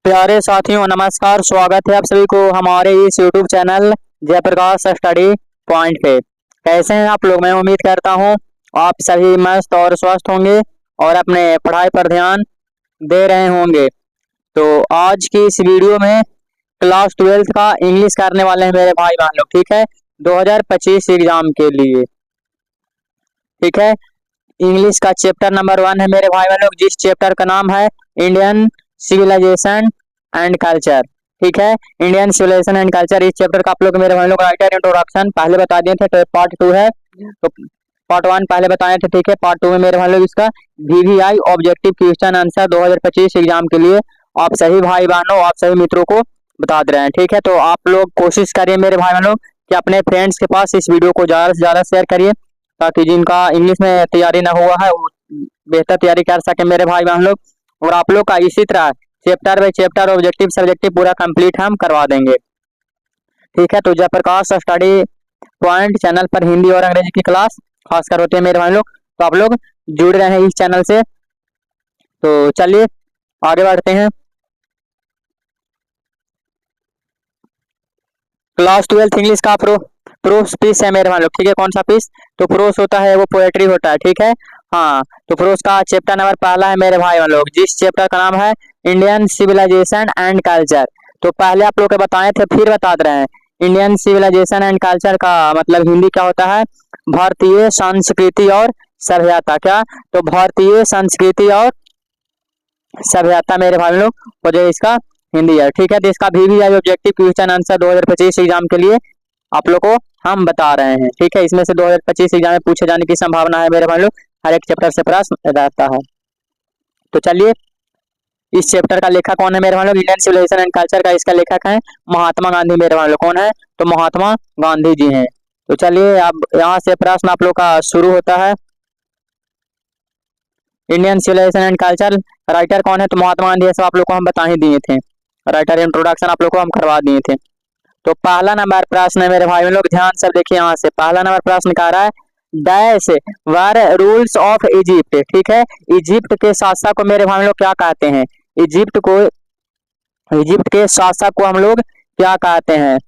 प्यारे साथियों नमस्कार। स्वागत है आप सभी को हमारे इस YouTube channel Jaiprakash study point पे। कैसे हैं आप लोग? मैं उम्मीद करता हूं आप सभी मस्त और स्वस्थ होंगे और अपने पढ़ाई पर ध्यान दे रहे होंगे। तो आज की इस वीडियो में क्लास 12th का इंग्लिश करने वाले हैं मेरे भाई बहन लोग। ठीक है, 2025 एग्जाम के लिए। ठीक है, इंग्लिश का चैप्टर नंबर 1 है मेरे भाई बहन लोग, जिस चैप्टर का नाम है इंडियन सिविलाइजेशन एंड कल्चर। ठीक है, इंडियन सिविलाइजेशन एंड कल्चर। इस चैप्टर का आप लोग मेरे भाई लोग राइटर इंट्रोडक्शन पहले बता दिए थे, तो पार्ट 2 है। तो पार्ट 1 पहले बताए थे। ठीक है, पार्ट 2 में मेरे भाई लोग इसका VVI objective question answer 2025 exam के लिए आप सभी भाई बहनों, आप सभी मित्रों को बता दे रहे हैं। ठीक है, तो आप लोग कोशिश करिए मेरे भाई बहनों कि अपने फ्रेंड्स के पास इस वीडियो को ज्यादा से ज्यादा शेयर करिए, ताकि जिनका इंग्लिश में तैयारी ना हुआ है वो बेहतर तैयारी कर सके मेरे भाई बहन लोग। और आप लोग का इसी तरह chapter by chapter objective subjective पूरा कंप्लीट हम करवा देंगे। ठीक है, तो जयप्रकाश स्टडी पॉइंट चैनल पर हिंदी और अंग्रेजी की क्लास खासकर होती है मेरे भाई लोग, तो आप लोग जुड़ रहे हैं इस चैनल से। तो चलिए आगे बढ़ते हैं। क्लास 12th इंग्लिश का प्रोस पीस है मेरे भाई लोग। ठीक है, कौन सा पीस? तो प्रोस होता है वो पोएट्री होता है। ठीक है, हाँ, तो प्रोस का चैप्टर नंबर पहला है मेरे भाई लोग, जिस चैप्टर का नाम है इंडियन सिविलाइजेशन एंड कल्चर। तो पहले आप लोग को बताए थे, फिर बता रहे हैं। इंडियन सिविलाइजेशन एंड कल्चर का मतलब हिंदी क्या होता है? भारतीय संस्कृति और सभ्यता। क्या? तो भारतीय संस्कृति और सभ्यता मेरे भाई लोग हो जाए इसका हिंदी है। ठीक है, तो इसका VVI objective question answer 2025 exam के लिए आप लोग को हम बता रहे हैं। ठीक है, इसमें से 2025 एग्जाम में पूछे जाने की संभावना है मेरे भाई लोग, हर एक चैप्टर से प्रश्न रहता है। तो चलिए, इस चैप्टर का लेखक कौन है मेरे भाई लोग? इंडियन सिविलाइजेशन एंड कल्चर का इसका लेखक है महात्मा गांधी मेरे भाई लोग। कौन है? तो महात्मा गांधी जी हैं। तो चलिए, अब यहाँ से प्रश्न आप लोग का शुरू होता है। Indian civilization and culture writer कौन है? तो महात्मा गांधी। सब आप लोग को हम बता ही दिए थे, राइटर इंट्रोडक्शन आप लोग को हम करवा दिए थे। तो पहला नंबर प्रश्न है मेरे भाई लोग, ध्यान से देखिए। यहाँ से पहला नंबर प्रश्न कह रहा है dash were rules of Egypt. ठीक है, इजिप्ट के शासक को मेरे भाई लोग क्या कहते हैं? इजिप्ट के शासक को हम लोग क्या कहते हैं?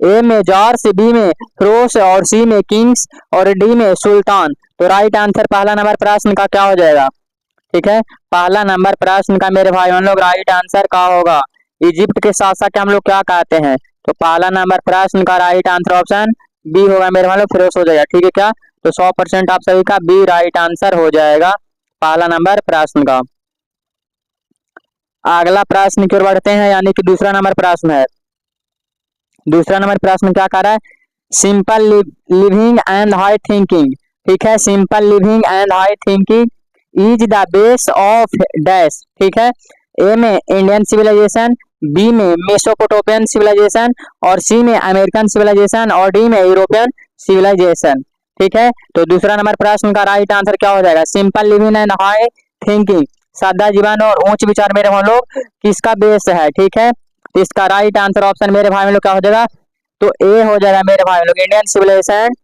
ए में जॉर्ज, बी में फिरोज और सी में किंग्स और डी में सुल्तान। तो राइट आंसर पहला नंबर प्रश्न का क्या हो जाएगा? ठीक है, पहला नंबर प्रश्न का मेरे भाई लोग राइट आंसर क्या होगा? इजिप्ट के शासक हम लोग क्या कहते हैं? तो पहला नंबर प्रश्न का राइट आंसर ऑप्शन बी होगा मेरे भाई लोग, फिरोज हो जाएगा। ठीक है क्या? तो 100% आप सभी का बी राइट आंसर हो जाएगा पहला नंबर प्रश्न का। अगला प्रश्न की ओर बढ़ते हैं, यानी कि दूसरा नंबर प्रश्न है। दूसरा नंबर प्रश्न क्या कह रहा है? Simple living and high thinking. ठीक है, simple living and high thinking is the base of dash. ठीक है, ए में इंडियन सिविलाइजेशन, बी में मेसोपोटामियन सिविलाइजेशन और सी में अमेरिकन सिविलाइजेशन और डी में यूरोपियन सिविलाइजेशन। ठीक है, तो दूसरा नंबर प्रश्न का राइट आंसर क्या हो जाएगा? Simple living and high thinking, सादा जीवन और उच्च विचार मेरे भाई लोग किसका बेस है? ठीक है, इसका राइट आंसर ऑप्शन मेरे भाई लोग क्या हो जाएगा? तो ए हो जाएगा मेरे भाई लोग, इंडियन सिविलाइजेशन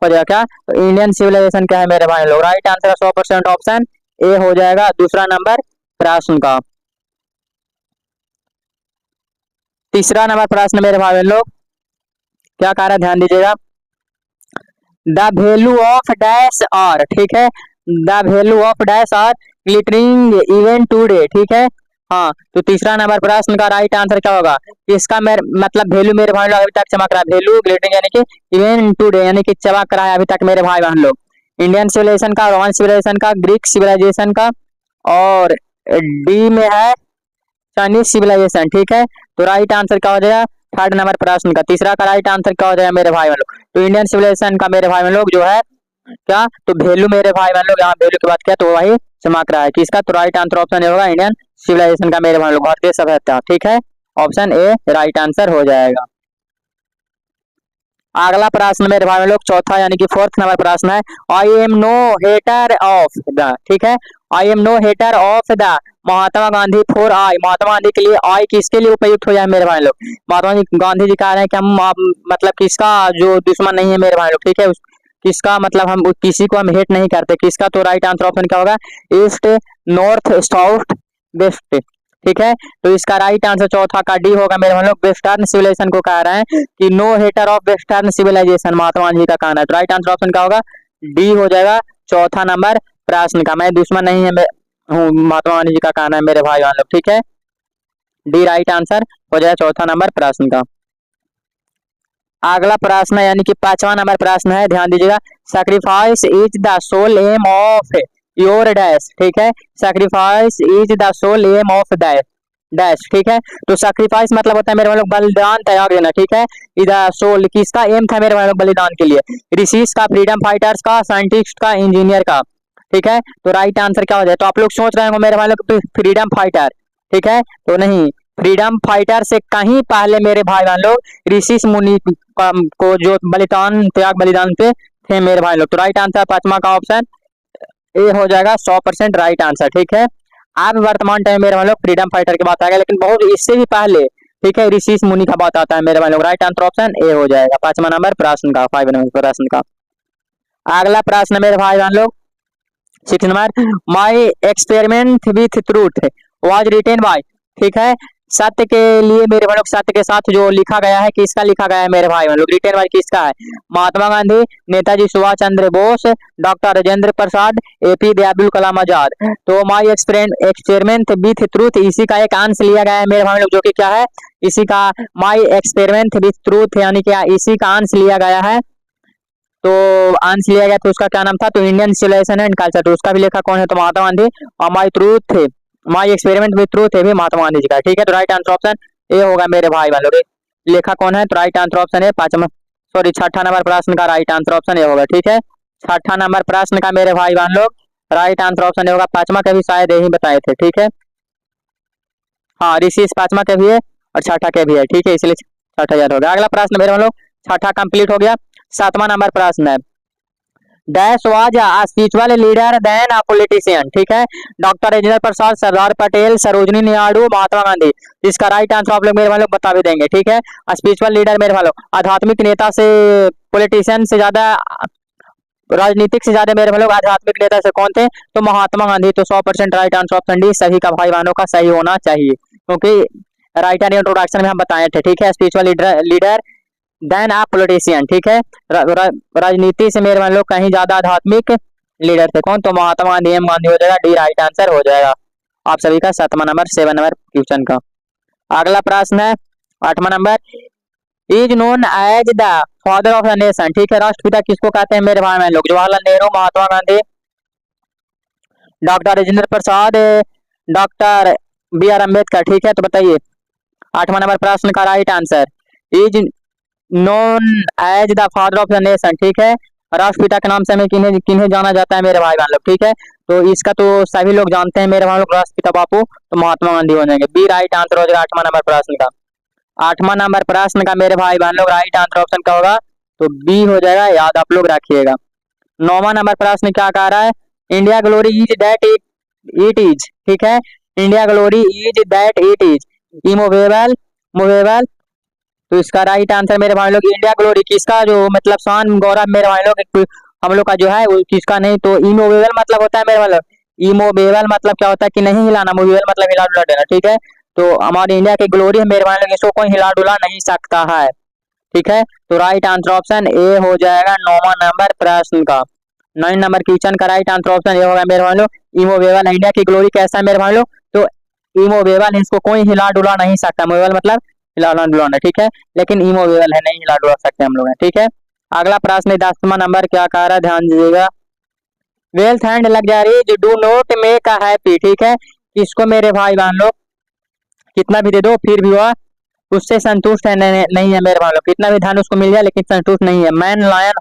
हो जाएगा। क्या? तो इंडियन सिविलाइजेशन क्या है मेरे भाई लोग? राइट आंसर 100% ऑप्शन ए हो जाएगा दूसरा नंबर प्रश्न का। तीसरा नंबर प्रश्न मेरे भाई लोग क्या कह रहा है? ध्यान दीजिएगा। The value of dash are. ठीक है, the value of dash are glittering event today. ठीक है, हाँ, तो तीसरा नंबर प्रश्न का राइट आंसर क्या होगा? इसका मतलब वैल्यू मेरे भाई लोग अभी तक चमक रहा है। वैल्यू ग्लिटरिंग यानी कि इवेंट टूडे यानी कि चमक रहा है अभी तक मेरे भाई बहन लोग। इंडियन सिविलाइजेशन का, रोमन सिविलाइजेशन का, ग्रीक सिविलाइजेशन का और डी में है चाइनीज सिविलाइजेशन। ठीक है, तो राइट आंसर क्या हो जाएगा? थर्ड नंबर प्रश्न का तीसरा का राइट आंसर क्या हो जाएगा मेरे भाई लोग? तो इंडियन सिविलाइजेशन का मेरे भाई लोग जो है क्या? तो वैल्यू मेरे भाई लोग, यहाँ वैल्यू की बात किया तो वही चमक रहा है। किसका? तो राइट आंसर ऑप्शन ए होगा, इंडियन सिविलाइजेशन का मेरे भाई लोग, भारतीय सभ्यता। ठीक है, ऑप्शन ए राइट आंसर हो जाएगा। अगला प्रश्न मेरे भाई लोग चौथा यानी कि फोर्थ नंबर प्रश्न है। I am no hater of the. ठीक है, I am no hater of the Mahatma Gandhi for I. Mahatma Gandhi के लिए आई किसके लिए उपयुक्त हो जाए मेरे भाई लोग? महात्मा गांधी जी कह रहे हैं कि हम मतलब किसका जो दुश्मन नहीं है मेरे भाई लोग। ठीक है, किसका मतलब हम किसी को हम हेट नहीं करते। किसका? तो राइट आंसर ऑप्शन क्या होगा? East, north, south, west. ठीक है, तो इसका राइट आंसर चौथा का डी होगा मेरे भाई लोग। वेस्टर्न सिविलाइजेशन को कह रहे हैं कि no hater of western civilisation, Mahatma Gandhi का कहना है। तो राइट आंसर ऑप्शन क्या होगा, डी हो जाएगा चौथा नंबर प्रश्न का। मैं दुश्मन नहीं है हूँ, महात्मा गांधी जी का कहना है मेरे भाई लोग। ठीक है, डी राइट आंसर हो जाएगा चौथा नंबर प्रश्न का। अगला प्रश्न यानी कि 5वां नंबर प्रश्न है, ध्यान दीजिएगा। Sacrifice is the soul aim of your dash. ठीक है, sacrifice is the soul aim of dash. ठीक है, तो सैक्रिफाइस मतलब होता है मेरे लोग बलिदान, त्याग देना। ठीक है, इधर सोल किसका एम था मेरे लोग बलिदान के लिए, ऋषिस का, फ्रीडम फाइटर्स का, साइंटिस्ट का, इंजीनियर का। ठीक है, तो राइट आंसर क्या हो जाए। तो आप लोग सोच रहे होंगे मेरे भाई लोग फ्रीडम फाइटर। ठीक है, तो नहीं, फ्रीडम फाइटर से कहीं पहले मेरे भाई बहन लोग ऋषि मुनि को जो बलिदान त्याग बलिदान पे थे मेरे भाई लोग। तो राइट आंसर 5वां का ऑप्शन ए हो जाएगा 100% राइट आंसर। ठीक है, अब वर्तमान टाइम मेरे भाई लोग फ्रीडम फाइटर की बात आ गया, लेकिन बहुत इससे भी पहले ठीक है ऋषि मुनि का बात आता है मेरे भाई लोग। राइट आंसर ऑप्शन ए हो जाएगा 5वां नंबर प्रश्न का, 5 नंबर प्रश्न का। अगला प्रश्न मेरे भाई बहन लोग 6 number, my experiment with truth was written by. ठीक है, सत्य के लिए मेरे भाई लोग, सत्य के साथ जो लिखा गया है, किसका लिखा गया है मेरे भाई लोग, रिटेन बाय किसका है, महात्मा गांधी, नेताजी सुभाष चंद्र बोस, डॉक्टर राजेंद्र प्रसाद, APJ अब्दुल कलाम आजाद। तो माई एक्सपेरिमेंट विथ ट्रूथ इसी का एक अंश लिया गया है मेरे भाई लोग, जो कि क्या है, इसी का माई एक्सपेरिमेंट विथ ट्रूथ यानी क्या इसी का अंश लिया गया है। तो अंश लिया गया, तो उसका क्या नाम था, तो इंडियन सिविलाइजेशन एंड कल्चर। तो उसका भी लेखा कौन है, तो महात्मा गांधी। और माई एक्सपेरिमेंट विथ ट्रूथ है भी महात्मा गांधी जी का। ठीक है, तो राइट आंसर ऑप्शन ए होगा मेरे भाई वालों। लेखा कौन है, तो राइट आंसर ऑप्शन है 6ठा नंबर प्रश्न का राइट आंसर ऑप्शन ए होगा। ठीक है, 6ठा नंबर प्रश्न का मेरे भाई बहन लोग राइट आंसर ऑप्शन होगा। 5वां का भी शायद यही बताए थे। ठीक है, हाँ ऋषि 5वां के भी है और 6ठा के भी है। ठीक है, इसलिए 6ठा याद हो गया। अगला प्रश्न मेरे लोग 6ठा कंप्लीट हो गया। 7वां नंबर प्रश्न है, dash was a spiritual leader than a politician. ठीक है, डॉक्टर राजेंद्र प्रसाद, सरदार पटेल, सरोजनी नायडू, महात्मा गांधी। इसका राइट आंसर आप लोग मेरे वालों बता भी देंगे। ठीक है, स्पिरिचुअल लीडर मेरे वालों आध्यात्मिक नेता से, पॉलिटिशियन से ज्यादा, राजनीतिक से ज्यादा मेरे वालों आध्यात्मिक नेता से कौन थे, तो महात्मा गांधी। तो 100% राइट आंसर ऑप्शन डी सभी का भाई बहनों का सही होना चाहिए, क्योंकि राइटर इंट्रोडक्शन में हम बताए थे। ठीक है, स्पिरिचुअल लीडर देन आप पॉलिटिशियन। ठीक है, राजनीति से मेरे मान लो कहीं ज्यादा आध्यात्मिक लीडर थे कौन, तो महात्मा गांधी, एम गांधी हो जाएगा, डी राइट आंसर हो जाएगा आप सभी का 7वां नंबर 7 नंबर क्वेश्चन का। अगला प्रश्न है 8वां number, is known as the father of the nation. ठीक है, राष्ट्रपिता किसको कहते हैं मेरे भाई बहन लोग, Jawaharlal Nehru, Mahatma Gandhi, doctor Rajendra Prasad, doctor BR Ambedkar. ठीक है, तो बताइए 8वां नंबर प्रश्न का right answer, is known as the father of the nation. ठीक है, राष्ट्रपिता के नाम से हमें किन्हें किन्हें जाना जाता है मेरे भाई बहन लोग। ठीक है, तो इसका तो सभी लोग जानते हैं मेरे भाई लोग, राष्ट्रपिता बापू, तो महात्मा गांधी हो जाएंगे। बी राइट आंसर हो जाएगा 8वां नंबर प्रश्न का। 8वां नंबर प्रश्न का मेरे भाई बहन लोग राइट आंसर ऑप्शन क्या होगा, तो बी हो जाएगा, याद आप लोग रखिएगा। 9वां नंबर प्रश्न क्या कह रहा है, India glory is that it is. ठीक है, India glory is that it is immovable movable. तो इसका राइट आंसर मेरे भाई लोग, इंडिया ग्लोरी किसका जो मतलब शान गौरव मेरे भाई लोग हम लोग का जो है वो किसका नहीं, तो इमूवेबल मतलब होता है मेरे भाई लोग, इमूवेबल मतलब क्या होता है कि नहीं हिलाना, मूवेबल मतलब हिला डुला देना। ठीक है, तो हमारे इंडिया की ग्लोरी है मेरे भाई लोग, इसको कोई हिला डुला नहीं सकता है। ठीक है, तो राइट आंसर ऑप्शन ए हो जाएगा 9वां नंबर प्रश्न का। 9 नंबर क्वेश्चन का राइट आंसर ऑप्शन ये होगा मेरे भाई लोग, इमूवेबल। इंडिया की ग्लोरी कैसा है मेरे भाई लोग, तो इमूवेबल, इसको कोई हिला डुला नहीं सकता। मूवेबल मतलब हिलाना डुलाना। ठीक है, लेकिन इमूवेबल है, नहीं हिला डुला सकते हम लोग। ठीक है, अगला प्रश्न 10वां नंबर क्या कह रहा है, ध्यान दीजिएगा। Wealth and luxuries do not make a happy. ठीक है, इसको मेरे भाई बहन लोग कितना भी दे दो फिर भी वह उससे संतुष्ट है नहीं है मेरे भाई लोग, कितना भी धन उसको मिल जाए लेकिन संतुष्ट नहीं है। Man, lion,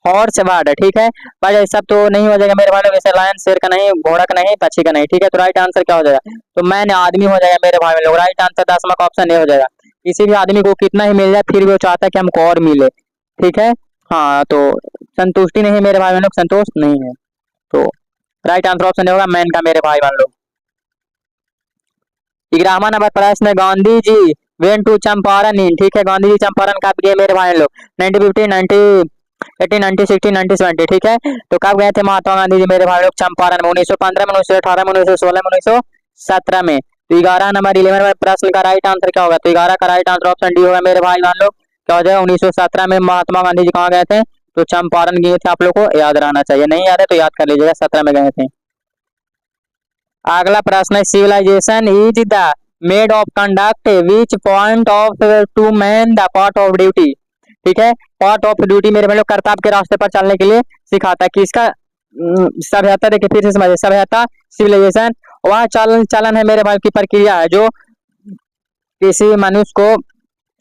horse, bird. ठीक है, पर ये सब तो नहीं हो जाएगा मेरे भाई लोग, जैसे लायन शेर का नहीं, घोड़ा का नहीं, पक्षी का नहीं। ठीक है, तो राइट आंसर क्या हो जाएगा, तो मैन आदमी हो जाएगा मेरे भाई लोग। राइट आंसर 10वां का ऑप्शन ए हो जाएगा। किसी भी आदमी को कितना ही मिल जाए फिर भी वो चाहता है कि हमको और मिले। ठीक है, हाँ, तो संतुष्टि नहीं मेरे भाई लोग, संतोष नहीं है। तो राइट आंसर ऑप्शन होगा मैन का मेरे भाई बहन लोग। 11वां नंबर प्रश्न, गांधी जी वेंट टू चंपारण इन। ठीक है, गांधी जी चंपारण कब गए मेरे भाई लोग, 1950, 1980, 1960, 1970। ठीक है, तो कब गए थे महात्मा गांधी जी मेरे भाई लोग चंपारण में, 1915 में, 1918 में, 1916 में, 1917 में। तो 11 नंबर 11 में प्रश्न का राइट आंसर क्या होगा? तो 11 का राइट आंसर ऑप्शन डी होगा मेरे भाई बहन लोग। क्या हो जाएगा? 1917 में महात्मा गांधी जी कहाँ गए थे? तो चंपारण गए थे। आप लोग को याद रहना चाहिए, नहीं याद है तो याद कर लीजिएगा, 17 में गए थे। अगला प्रश्न है, civilization is the made of conduct which point of to man the part of duty. ठीक है, पार्ट ऑफ ड्यूटी मेरे भाई लोग कर्तव्य के रास्ते पर चलने के लिए सिखाता है। किसका? सभ्यता। देखिए फिर से समझिए, सभ्यता सिविलाइजेशन वह चलन है मेरे भाई की प्रक्रिया है जो किसी मनुष्य को,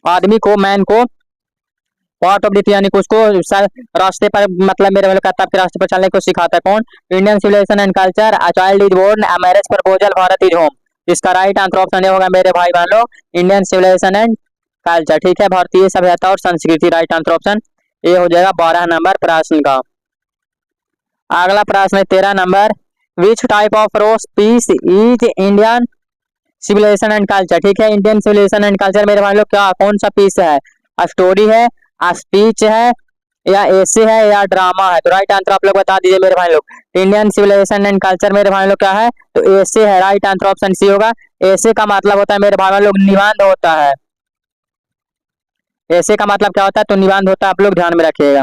आदमी को, मैन को पार्ट ऑफ ड्यूटी यानी कि उसको रास्ते पर, मतलब मेरे भाई कर्तव्य के रास्ते पर चलने को सिखाता है। कौन? Indian civilization and culture, a child is born, a marriage proposal, Bharat is home. इसका राइट आंसर ऑप्शन होगा मेरे भाई बहन लोग, इंडियन सिविलाइजेशन एंड कल्चर। ठीक है, भारतीय सभ्यता और संस्कृति। राइट आंसर ऑप्शन ए हो जाएगा 12 नंबर प्रश्न का। अगला प्रश्न है 13 नंबर, which type of rose piece is Indian civilization and culture. ठीक है, इंडियन सिविलाइजेशन एंड कल्चर मेरे भाई लोग क्या, कौन सा पीस है? स्टोरी है, स्पीच है, या एसे है, या ड्रामा है? तो राइट आंसर आप लोग बता दीजिए मेरे भाई लोग। इंडियन सिविलाइजेशन एंड कल्चर मेरे भाई लोग क्या है? तो एसे है। राइट आंसर ऑप्शन सी होगा। एसे का मतलब होता है मेरे भाई लोग निबंध होता है। ऐसे का मतलब क्या होता है? तो निबंध होता है, आप लोग ध्यान में रखिएगा।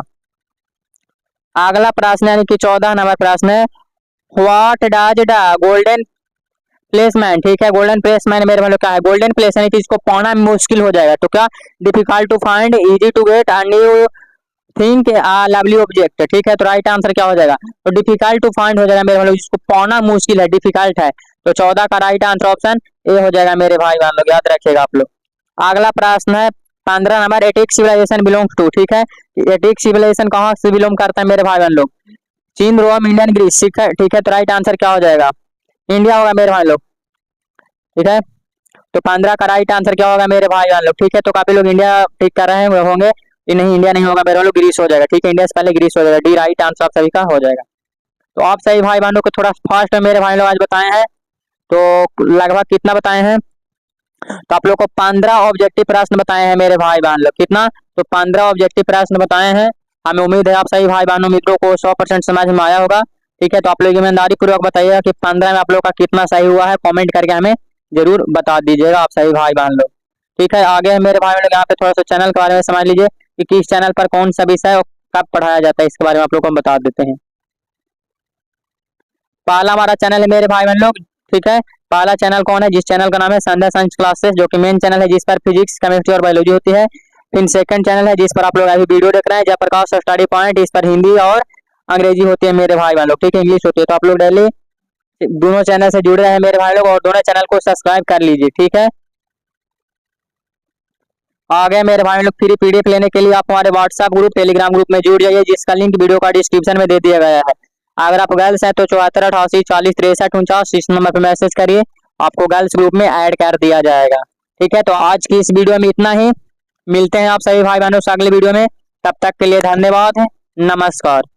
अगला प्रश्न यानी कि 14 नंबर प्रश्न है, what does the golden placement. ठीक है, गोल्डन प्लेसमेंट मेरे भाई लोग क्या है? गोल्डन प्लेस यानी कि इसको पाना मुश्किल हो जाएगा, तो क्या? Difficult to find, easy to get, a new think, lovely object. ठीक है, तो राइट आंसर क्या हो जाएगा? तो डिफिकल्ट टू फाइंड हो जाएगा मेरे भाई लोग, इसको पाना मुश्किल है, डिफिकल्ट है। तो 14 का राइट आंसर ऑप्शन ए हो जाएगा मेरे भाई बहन लोग, याद रखिएगा आप लोग। अगला प्रश्न है 15 नंबर, एटिक सिविलाइजेशन बिलोंग्स टू। ठीक है, एटिक सिविलाइजेशन कहाँ से बिलोंग करता है मेरे भाई बहन लोग? चीन, रोम, इंडियन, ग्रीस। ठीक है, तो राइट आंसर क्या हो जाएगा? इंडिया होगा मेरे भाई लोग। ठीक है, तो 15 का राइट आंसर क्या होगा मेरे भाई बहन लोग? ठीक है, तो काफी लोग इंडिया टिक कर रहे हैं होंगे, नहीं इंडिया नहीं होगा मेरे लोग, ग्रीस हो जाएगा। ठीक है, इंडिया से पहले ग्रीस हो जाएगा। डी राइट आंसर आप सभी का हो जाएगा। तो आप सही भाई बहनों को थोड़ा फास्ट मेरे भाई लोग आज बताए हैं, तो लगभग कितना बताए हैं? तो आप लोग को 15 ऑब्जेक्टिव प्रश्न बताए हैं मेरे भाई बहन लोग। कितना? तो 15 ऑब्जेक्टिव प्रश्न बताए हैं। हमें उम्मीद है आप सही भाई बहनों मित्रों को 100% समझ में आया होगा। ठीक है, तो आप लोग ईमानदारी पूर्वक बताइएगा कि 15 में आप लोग का कितना सही हुआ है, कमेंट करके हमें जरूर बता दीजिएगा आप सही भाई बहन लोग। ठीक है, आगे मेरे भाई लोग यहाँ पे थोड़ा सा चैनल के बारे में समझ लीजिए कि किस चैनल पर कौन सा विषय और कब पढ़ाया जाता है, इसके बारे में आप लोग को बता देते हैं। पहला हमारा चैनल है मेरे भाई बहन लोग। ठीक है, पहला चैनल कौन है? जिस चैनल का नाम है संध्या साइंस क्लासेस, जो कि मेन चैनल है जिस पर फिजिक्स, केमिस्ट्री और बायोलॉजी होती है। फिर सेकंड चैनल है जिस पर आप लोग अभी वीडियो देख रहे हैं, जयप्रकाश स्टडी पॉइंट, इस पर हिंदी और अंग्रेजी होती है मेरे भाई बहन लोग। ठीक है, इंग्लिश होती है। तो आप लोग डेली दोनों चैनल से जुड़ रहे हैं मेरे भाई लोग, और दोनों चैनल को सब्सक्राइब कर लीजिए। ठीक है, आगे मेरे भाई लोग फ्री पीडीएफ लेने के लिए आप हमारे व्हाट्सएप ग्रुप, टेलीग्राम ग्रुप में जुड़ जाइए, जिसका लिंक वीडियो का डिस्क्रिप्शन में दे दिया गया है। अगर आप गर्ल्स हैं तो 74 88 40 63 49 इस नंबर पर मैसेज करिए, आपको गर्ल्स ग्रुप में ऐड कर दिया जाएगा। ठीक है, तो आज की इस वीडियो में इतना ही। मिलते हैं आप सभी भाई बहनों से अगले वीडियो में, तब तक के लिए धन्यवाद, नमस्कार।